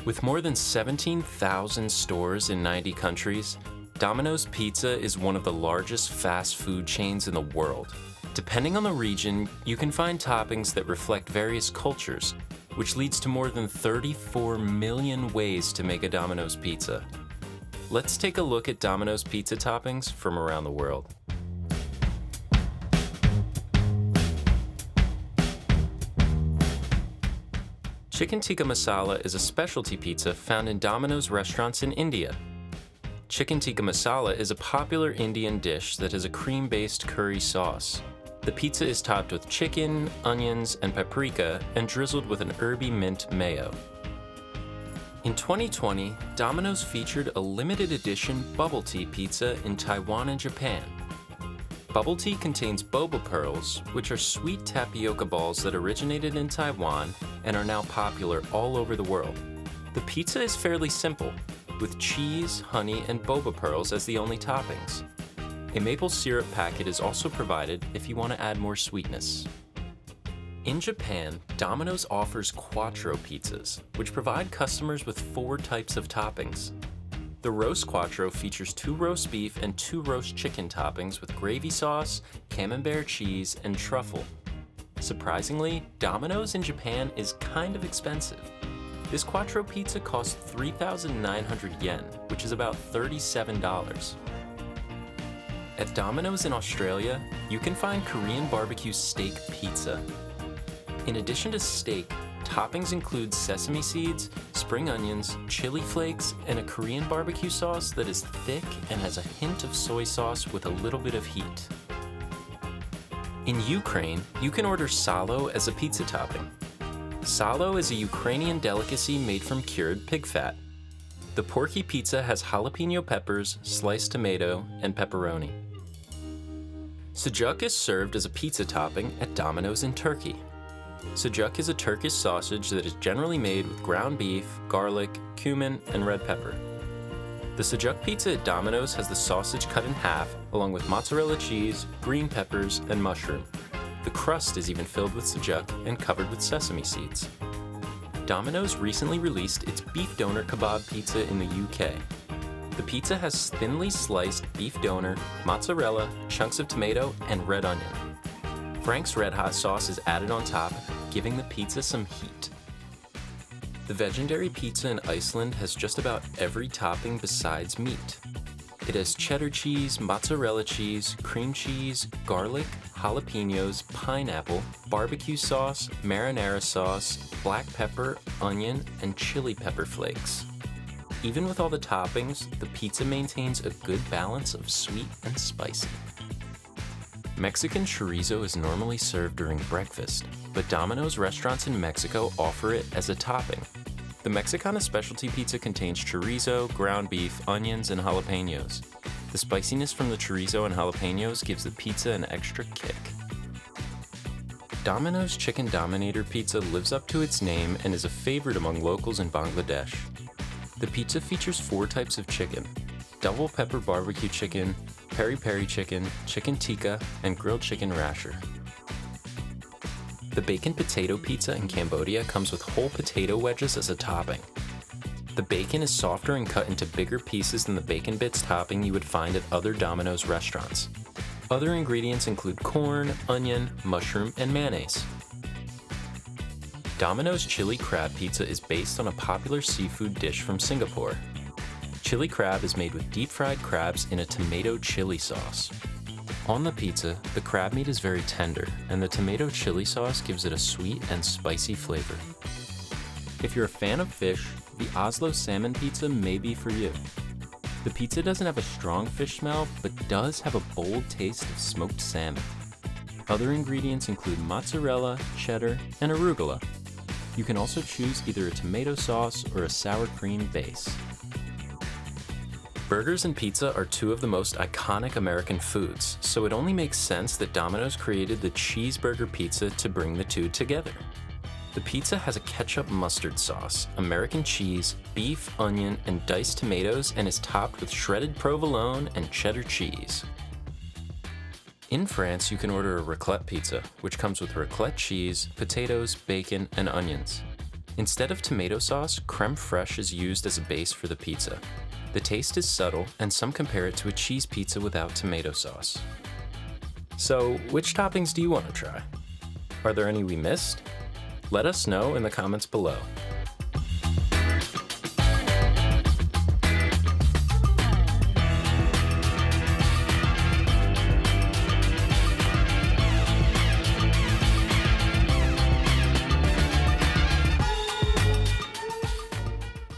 With more than 17,000 stores in 90 countries, Domino's Pizza is one of the largest fast food chains in the world. Depending on the region, you can find toppings that reflect various cultures, which leads to more than 34 million ways to make a Domino's pizza. Let's take a look at Domino's pizza toppings from around the world. Chicken tikka masala is a specialty pizza found in Domino's restaurants in India. Chicken tikka masala is a popular Indian dish that has a cream-based curry sauce. The pizza is topped with chicken, onions, and paprika and drizzled with an herby mint mayo. In 2020, Domino's featured a limited edition bubble tea pizza in Taiwan and Japan. Bubble tea contains boba pearls, which are sweet tapioca balls that originated in Taiwan and are now popular all over the world. The pizza is fairly simple, with cheese, honey, and boba pearls as the only toppings. A maple syrup packet is also provided if you want to add more sweetness. In Japan, Domino's offers quattro pizzas, which provide customers with 4 types of toppings. The roast quattro features 2 roast beef and 2 roast chicken toppings with gravy sauce, camembert cheese, and truffle. Surprisingly, Domino's in Japan is kind of expensive. This quattro pizza costs 3,900 yen, which is about $37. At Domino's in Australia, you can find Korean barbecue steak pizza. In addition to steak, toppings include sesame seeds, spring onions, chili flakes, and a Korean barbecue sauce that is thick and has a hint of soy sauce with a little bit of heat. In Ukraine, you can order sallow as a pizza topping. Sallow is a Ukrainian delicacy made from cured pig fat. The porky pizza has jalapeno peppers, sliced tomato, and pepperoni. Sejuk is served as a pizza topping at Domino's in Turkey. Sejuk is a Turkish sausage that is generally made with ground beef, garlic, cumin, and red pepper. The Sejuk pizza at Domino's has the sausage cut in half, along with mozzarella cheese, green peppers, and mushroom. The crust is even filled with Sejuk and covered with sesame seeds. Domino's recently released its beef doner kebab pizza in the UK. The pizza has thinly sliced beef doner, mozzarella, chunks of tomato, and red onion. Frank's Red Hot sauce is added on top, giving the pizza some heat. The Vegenary pizza in Iceland has just about every topping besides meat. It has cheddar cheese, mozzarella cheese, cream cheese, garlic, jalapenos, pineapple, barbecue sauce, marinara sauce, black pepper, onion, and chili pepper flakes. Even with all the toppings, the pizza maintains a good balance of sweet and spicy. Mexican chorizo is normally served during breakfast, but Domino's restaurants in Mexico offer it as a topping. The Mexicana specialty pizza contains chorizo, ground beef, onions, and jalapenos. The spiciness from the chorizo and jalapenos gives the pizza an extra kick. Domino's Chicken Dominator pizza lives up to its name and is a favorite among locals in Bangladesh. The pizza features 4 types of chicken: double pepper barbecue chicken, peri-peri chicken, chicken tikka, and grilled chicken rasher. The bacon potato pizza in Cambodia comes with whole potato wedges as a topping. The bacon is softer and cut into bigger pieces than the bacon bits topping you would find at other Domino's restaurants. Other ingredients include corn, onion, mushroom, and mayonnaise. Domino's chili crab pizza is based on a popular seafood dish from Singapore. Chili crab is made with deep-fried crabs in a tomato chili sauce. On the pizza, the crab meat is very tender, and the tomato chili sauce gives it a sweet and spicy flavor. If you're a fan of fish, the Oslo salmon pizza may be for you. The pizza doesn't have a strong fish smell, but does have a bold taste of smoked salmon. Other ingredients include mozzarella, cheddar, and arugula. You can also choose either a tomato sauce or a sour cream base. Burgers and pizza are 2 of the most iconic American foods, so it only makes sense that Domino's created the Cheeseburger pizza to bring the 2 together. The pizza has a ketchup mustard sauce, American cheese, beef, onion, and diced tomatoes, and is topped with shredded provolone and cheddar cheese. In France, you can order a raclette pizza, which comes with raclette cheese, potatoes, bacon, and onions. Instead of tomato sauce, creme fraiche is used as a base for the pizza. The taste is subtle, and some compare it to a cheese pizza without tomato sauce. So, which toppings do you want to try? Are there any we missed? Let us know in the comments below.